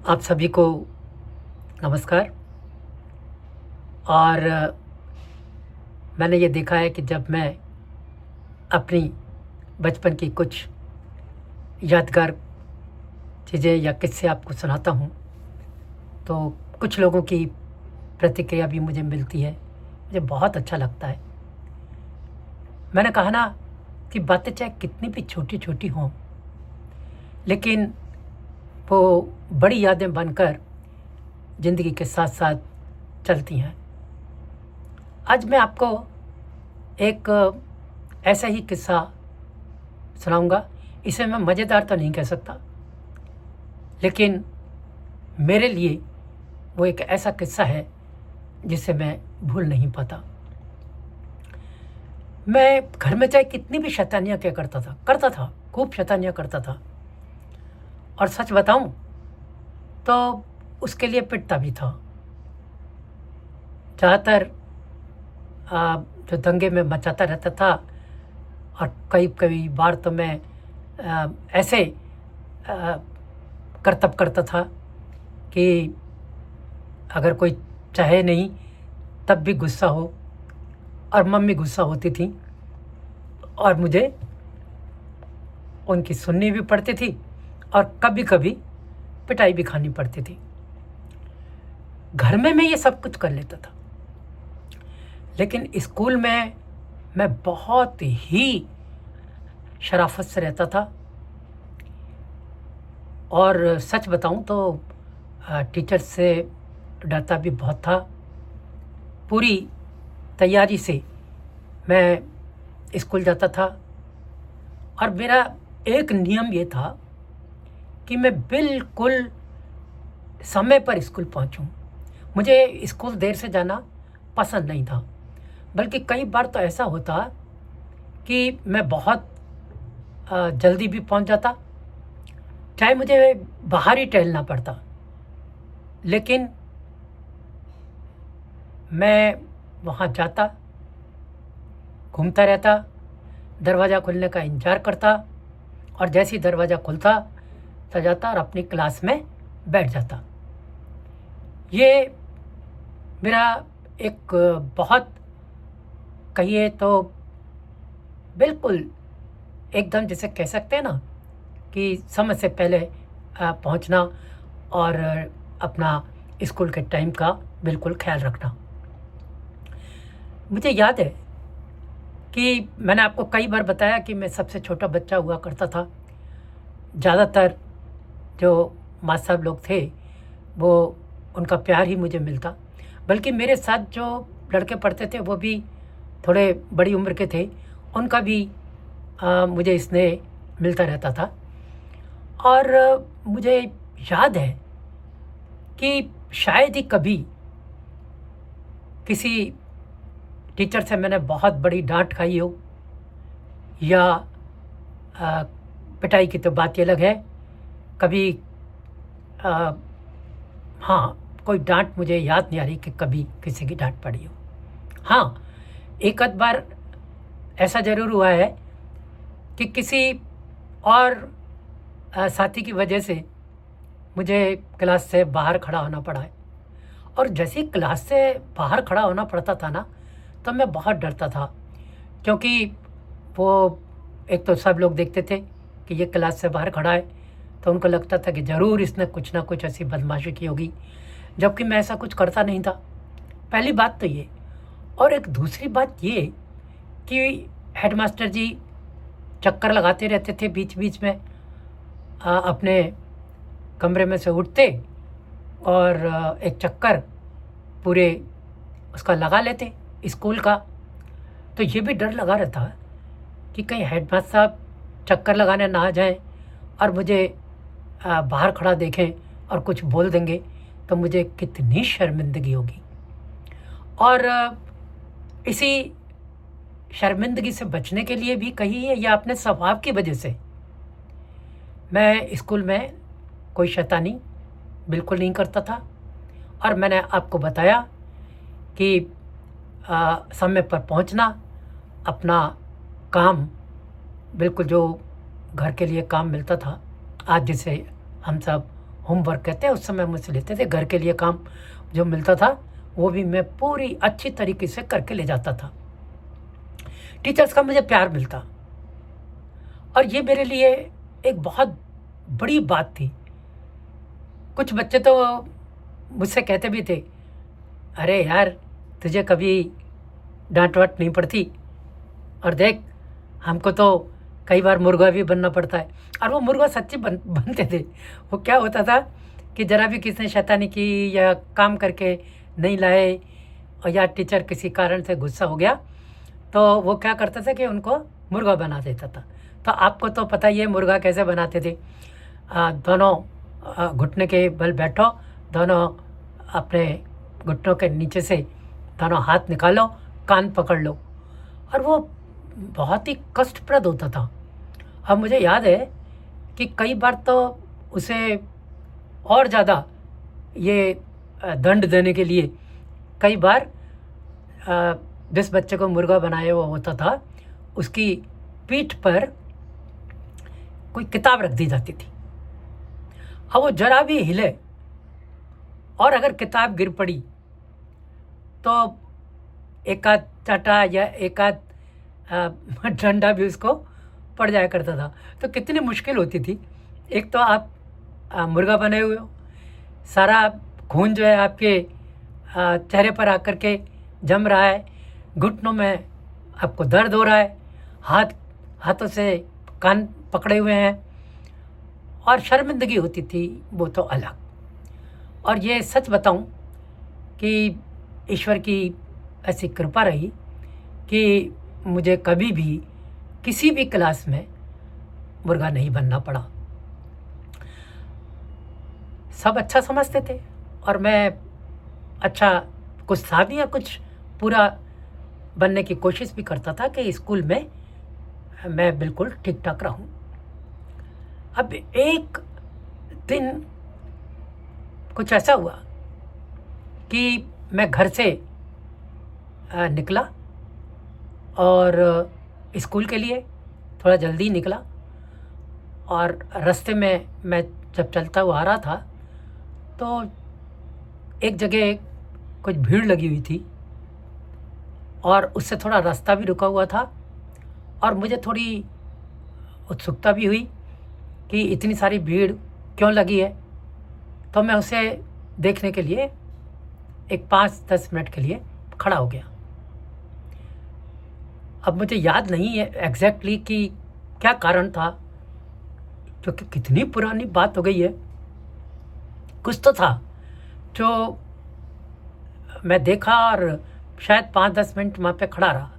आप सभी को नमस्कार। और मैंने ये देखा है कि जब मैं अपनी बचपन की कुछ यादगार चीज़ें या किस्से आपको सुनाता हूँ, तो कुछ लोगों की प्रतिक्रिया भी मुझे मिलती है। मुझे बहुत अच्छा लगता है। मैंने कहा ना कि बातें चाहे कितनी भी छोटी-छोटी हों, लेकिन वो बड़ी यादें बनकर ज़िंदगी के साथ-साथ चलती हैं। आज मैं आपको एक ऐसा ही किस्सा सुनाऊँगा। इसे मैं मज़ेदार तो नहीं कह सकता, लेकिन मेरे लिए वो एक ऐसा किस्सा है जिसे मैं भूल नहीं पाता। मैं घर में चाहे कितनी भी शैतानियाँ किया करता था, खूब शैतानियाँ करता था, और सच बताऊँ तो उसके लिए पिटता भी था। ज़्यादातर जो दंगे मैं मचाता रहता था, और कई कई बार तो मैं ऐसे अ, करतब करता था कि अगर कोई चाहे नहीं तब भी गुस्सा हो, और मम्मी गुस्सा होती थी और मुझे उनकी सुननी भी पड़ती थी और कभी-कभी पिटाई भी खानी पड़ती थी। घर में मैं ये सब कुछ कर लेता था, लेकिन स्कूल में मैं बहुत ही शराफ़त से रहता था। और सच बताऊँ तो टीचर से डरता भी बहुत था। पूरी तैयारी से मैं स्कूल जाता था, और मेरा एक नियम ये था कि मैं बिल्कुल समय पर स्कूल पहुँचूँ। मुझे स्कूल देर से जाना पसंद नहीं था, बल्कि कई बार तो ऐसा होता कि मैं बहुत जल्दी भी पहुँच जाता, चाहे मुझे बाहर ही टहलना पड़ता। लेकिन मैं वहाँ जाता, घूमता रहता, दरवाज़ा खुलने का इंतज़ार करता, और जैसे ही दरवाज़ा खुलता चला जाता और अपनी क्लास में बैठ जाता। ये मेरा एक बहुत, कहिए तो बिल्कुल एकदम जिसे कह सकते हैं ना कि समय से पहले पहुंचना, और अपना स्कूल के टाइम का बिल्कुल ख्याल रखना। मुझे याद है कि मैंने आपको कई बार बताया कि मैं सबसे छोटा बच्चा हुआ करता था। ज़्यादातर जो मास्टर साहब लोग थे, वो उनका प्यार ही मुझे मिलता। बल्कि मेरे साथ जो लड़के पढ़ते थे वो भी थोड़े बड़ी उम्र के थे, उनका भी मुझे स्नेह मिलता रहता था। और मुझे याद है कि शायद ही कभी किसी टीचर से मैंने बहुत बड़ी डांट खाई हो, या अ, पिटाई की तो बात ही अलग है। कभी अ, हाँ, कोई डांट मुझे याद नहीं आ रही कि कभी किसी की डांट पड़ी हो। हाँ, एक आध बार ऐसा ज़रूर हुआ है कि किसी और साथी की वजह से मुझे क्लास से बाहर खड़ा होना पड़ा है। और जैसे ही क्लास से बाहर खड़ा होना पड़ता था ना, तो मैं बहुत डरता था, क्योंकि वो एक तो सब लोग देखते थे कि ये क्लास से बाहर खड़ा है, तो उनको लगता था कि ज़रूर इसने कुछ ना कुछ ऐसी बदमाशी की होगी, जबकि मैं ऐसा कुछ करता नहीं था। पहली बात तो ये। और एक दूसरी बात ये कि हेडमास्टर जी चक्कर लगाते रहते थे बीच-बीच में, अपने कमरे में से उठते और एक चक्कर पूरे उसका लगा लेते स्कूल का। तो ये भी डर लगा रहता है कि कहीं हेडमास्टर साहब चक्कर लगाने ना आ जाएँ और मुझे बाहर खड़ा देखें और कुछ बोल देंगे, तो मुझे कितनी शर्मिंदगी होगी। और इसी शर्मिंदगी से बचने के लिए भी कहिए या अपने स्वभाव की वजह से, मैं स्कूल में कोई शैतानी बिल्कुल नहीं करता था। और मैंने आपको बताया कि समय पर पहुंचना, अपना काम बिल्कुल जो घर के लिए काम मिलता था, आज जिसे हम सब होमवर्क कहते हैं, उस समय मुझसे लेते थे। घर के लिए काम जो मिलता था वो भी मैं पूरी अच्छी तरीके से करके ले जाता था। टीचर्स का मुझे प्यार मिलता, और ये मेरे लिए एक बहुत बड़ी बात थी। कुछ बच्चे तो मुझसे कहते भी थे, अरे यार तुझे कभी डांट वाट नहीं पड़ती, और देख हमको तो कई बार मुर्गा भी बनना पड़ता है। और वो मुर्गा सच्ची बनते थे। वो क्या होता था कि ज़रा भी किसी ने शैतानी की या काम करके नहीं लाए, और या टीचर किसी कारण से गुस्सा हो गया, तो वो क्या करता था कि उनको मुर्गा बना देता था। तो आपको तो पता ही है मुर्गा कैसे बनाते थे। दोनों घुटने के बल बैठो, दोनों अपने घुटनों के नीचे से दोनों हाथ निकालो, कान पकड़ लो, और वो बहुत ही कष्टप्रद होता था। अब मुझे याद है कि कई बार तो उसे और ज़्यादा ये दंड देने के लिए कई बार जिस बच्चे को मुर्गा बनाया हुआ होता था उसकी पीठ पर कोई किताब रख दी जाती थी। अब वो जरा भी हिले और अगर किताब गिर पड़ी तो एक आध चाटा या एक आध डंडा भी उसको पड़ जाया करता था। तो कितनी मुश्किल होती थी। एक तो आप मुर्गा बने हुए हो, सारा खून जो है आपके चेहरे पर आकर के जम रहा है, घुटनों में आपको दर्द हो रहा है, हाथों से कान पकड़े हुए हैं, और शर्मिंदगी होती थी वो तो अलग। और ये सच बताऊं कि ईश्वर की ऐसी कृपा रही कि मुझे कभी भी किसी भी क्लास में मुर्गा नहीं बनना पड़ा। सब अच्छा समझते थे और मैं अच्छा कुछ था भी या कुछ पूरा बनने की कोशिश भी करता था कि स्कूल में मैं बिल्कुल ठीक ठाक रहूं। अब एक दिन कुछ ऐसा हुआ कि मैं घर से निकला और स्कूल के लिए थोड़ा जल्दी निकला, और रास्ते में मैं जब चलता हुआ आ रहा था तो एक जगह कुछ भीड़ लगी हुई थी, और उससे थोड़ा रास्ता भी रुका हुआ था, और मुझे थोड़ी उत्सुकता भी हुई कि इतनी सारी भीड़ क्यों लगी है। तो मैं उसे देखने के लिए एक 5-10 मिनट के लिए खड़ा हो गया। अब मुझे याद नहीं है एग्जैक्टली कि क्या कारण था, क्योंकि कितनी पुरानी बात हो गई है। कुछ तो था जो मैं देखा और शायद 5-10 मिनट वहाँ पे खड़ा रहा।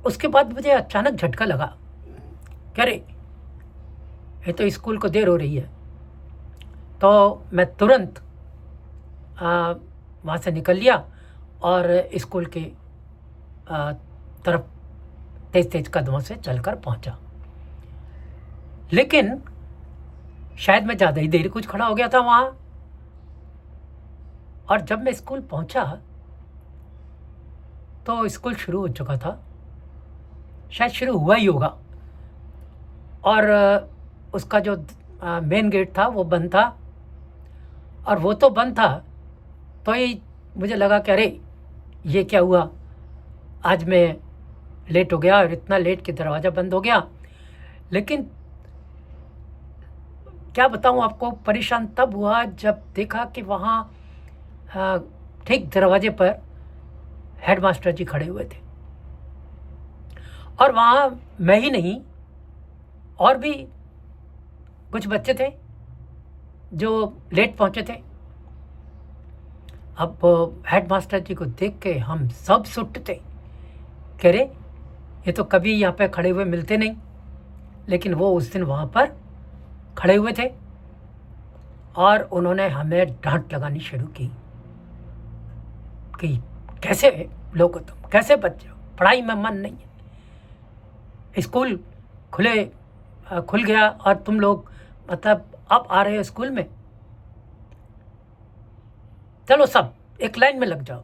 उसके बाद मुझे अचानक झटका लगा कि अरे ये तो स्कूल को देर हो रही है। तो मैं तुरंत वहाँ से निकल लिया और स्कूल के तरफ तेज तेज कदमों से चलकर पहुँचा। लेकिन शायद मैं ज़्यादा ही देर कुछ खड़ा हो गया था वहाँ, और जब मैं स्कूल पहुँचा तो स्कूल शुरू हो चुका था, शायद शुरू हुआ ही होगा, और उसका जो मेन गेट था वो बंद था। और वो तो बंद था तो ही मुझे लगा कि अरे ये क्या हुआ, आज मैं लेट हो गया और इतना लेट कि दरवाज़ा बंद हो गया। लेकिन क्या बताऊं आपको, परेशान तब हुआ जब देखा कि वहाँ ठीक दरवाजे पर हेडमास्टर जी खड़े हुए थे, और वहाँ मैं ही नहीं और भी कुछ बच्चे थे जो लेट पहुँचे थे। अब हेडमास्टर जी को देख के हम सब सुट्टे थे, कह रहे ये तो कभी यहाँ पे खड़े हुए मिलते नहीं, लेकिन वो उस दिन वहाँ पर खड़े हुए थे, और उन्होंने हमें डांट लगानी शुरू की कि कैसे लोग हो तुम, कैसे बच्चे हो, पढ़ाई में मन नहीं है, स्कूल खुल गया और तुम लोग मतलब अब आ रहे हो स्कूल में, चलो सब एक लाइन में लग जाओ।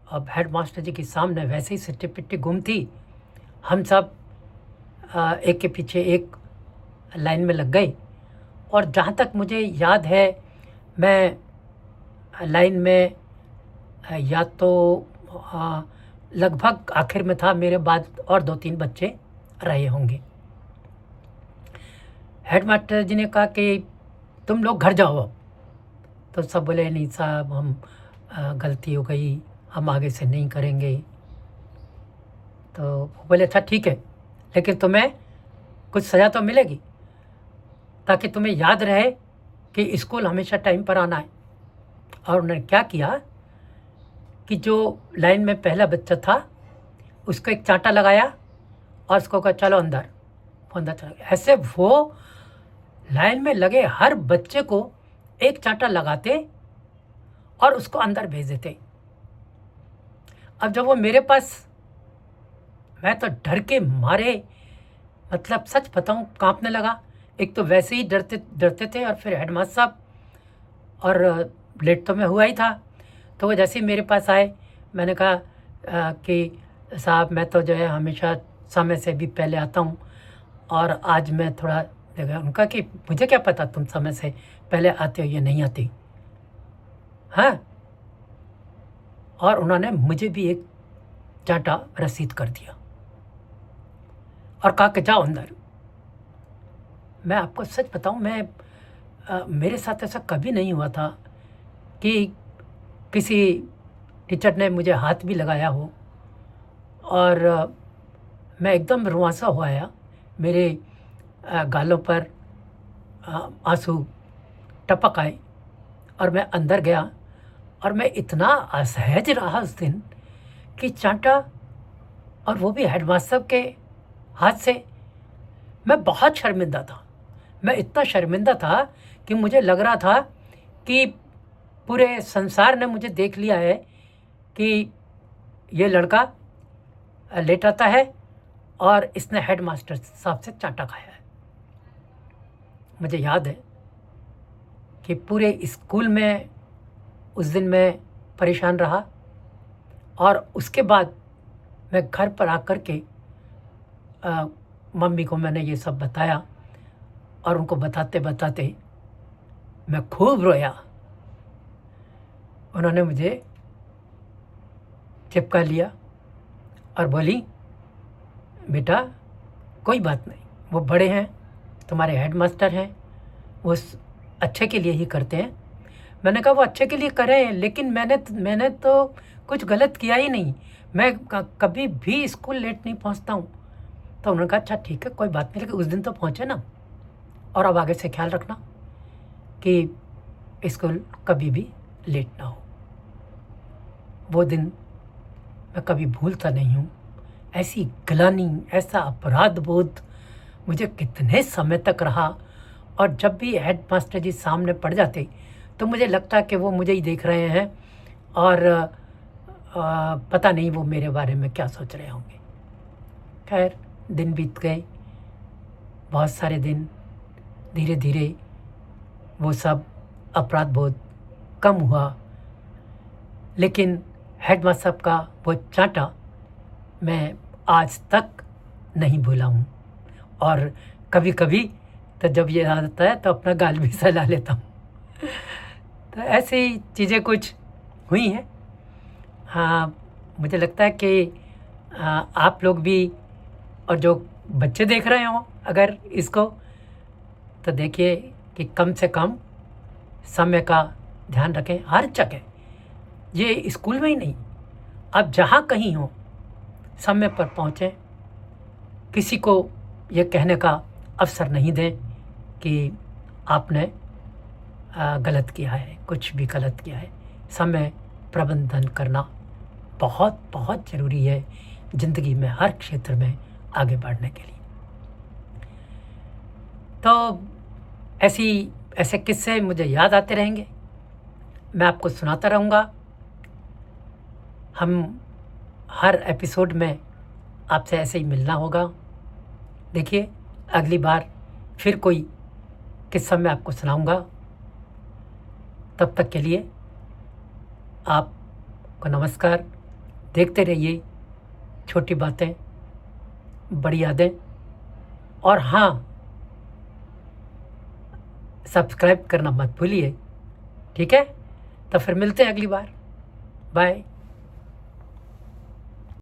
अब हेडमास्टर जी के सामने वैसे ही सिट्टी पिट्टी गुम थी, हम सब एक के पीछे एक लाइन में लग गए और जहाँ तक मुझे याद है, मैं लाइन में या तो लगभग आखिर में था, मेरे बाद और 2-3 बच्चे रहे होंगे। हेडमास्टर जी ने कहा कि तुम लोग घर जाओ अब। तो सब बोले नहीं साहब, हम गलती हो गई, हम आगे से नहीं करेंगे। तो वो बोले अच्छा ठीक है, लेकिन तुम्हें कुछ सज़ा तो मिलेगी, ताकि तुम्हें याद रहे कि स्कूल हमेशा टाइम पर आना है। और उन्होंने क्या किया कि जो लाइन में पहला बच्चा था उसको एक चांटा लगाया और उसको कहा चलो अंदर। वो अंदर चला गया। ऐसे वो लाइन में लगे हर बच्चे को एक चांटा लगाते और उसको अंदर भेज देते। अब जब वो मेरे पास, मैं तो डर के मारे, मतलब सच बताऊं, कांपने लगा। एक तो वैसे ही डरते डरते थे, और फिर हेडमास्टर साहब, और लेट तो मैं हुआ ही था। तो वो जैसे ही मेरे पास आए, मैंने कहा कि साहब मैं तो जो है हमेशा समय से भी पहले आता हूँ, और आज मैं थोड़ा देखा। उनका कि मुझे क्या पता तुम समय से पहले आते हो या नहीं आती। हाँ, और उन्होंने मुझे भी एक चांटा रसीद कर दिया और कहा कि जाओ अंदर। मैं आपको सच बताऊं, मेरे साथ ऐसा कभी नहीं हुआ था कि किसी टीचर ने मुझे हाथ भी लगाया हो, और मैं एकदम रुआंसा हो आया। मेरे गालों पर आंसू टपक आए, और मैं अंदर गया, और मैं इतना असहज रहा उस दिन कि चांटा, और वो भी हेडमास्टर के हाथ से। मैं बहुत शर्मिंदा था। मैं इतना शर्मिंदा था कि मुझे लग रहा था कि पूरे संसार ने मुझे देख लिया है कि ये लड़का लेट आता है और इसने हेडमास्टर साहब से चांटा खाया है। मुझे याद है कि पूरे स्कूल में उस दिन मैं परेशान रहा, और उसके बाद मैं घर पर आकर के मम्मी को मैंने ये सब बताया, और उनको बताते बताते मैं खूब रोया। उन्होंने मुझे चिपका लिया और बोली बेटा कोई बात नहीं, वो बड़े हैं, तुम्हारे हेडमास्टर हैं, वो अच्छे के लिए ही करते हैं। मैंने कहा वो अच्छे के लिए करें, लेकिन मैंने तो कुछ गलत किया ही नहीं। मैं कभी भी स्कूल लेट नहीं पहुंचता हूं। तो उन्होंने कहा अच्छा ठीक है, कोई बात नहीं, लेकिन उस दिन तो पहुंचे ना, और अब आगे से ख्याल रखना कि स्कूल कभी भी लेट ना हो। वो दिन मैं कभी भूलता नहीं हूँ। ऐसी ग्लानि, ऐसा अपराध बोध मुझे कितने समय तक रहा, और जब भी हेडमास्टर जी सामने पड़ जाते तो मुझे लगता कि वो मुझे ही देख रहे हैं, और पता नहीं वो मेरे बारे में क्या सोच रहे होंगे। खैर, दिन बीत गए, बहुत सारे दिन। धीरे धीरे वो सब अपराध बोध कम हुआ, लेकिन हेडमास्टर साहब का वो चांटा मैं आज तक नहीं भूला हूँ। और कभी कभी तो जब ये याद आता है तो अपना गाल भी सहला लेता हूँ। तो ऐसी चीज़ें कुछ हुई हैं। हाँ, मुझे लगता है कि आप लोग भी, और जो बच्चे देख रहे हों अगर इसको, तो देखिए कि कम से कम समय का ध्यान रखें हर जगह। ये स्कूल में ही नहीं, आप जहाँ कहीं हो समय पर पहुँचें। किसी को ये कहने का अवसर नहीं दें कि आपने गलत किया है, कुछ भी गलत किया है। समय प्रबंधन करना बहुत बहुत ज़रूरी है ज़िंदगी में, हर क्षेत्र में आगे बढ़ने के लिए। तो ऐसे किस्से मुझे याद आते रहेंगे, मैं आपको सुनाता रहूँगा। हम हर एपिसोड में आपसे ऐसे ही मिलना होगा। देखिए, अगली बार फिर कोई किस्सा मैं आपको सुनाऊँगा। तब तक के लिए आपको नमस्कार। देखते रहिए छोटी बातें बड़ी यादें। और हाँ, सब्सक्राइब करना मत भूलिए। ठीक है, तो फिर मिलते हैं अगली बार। बाय।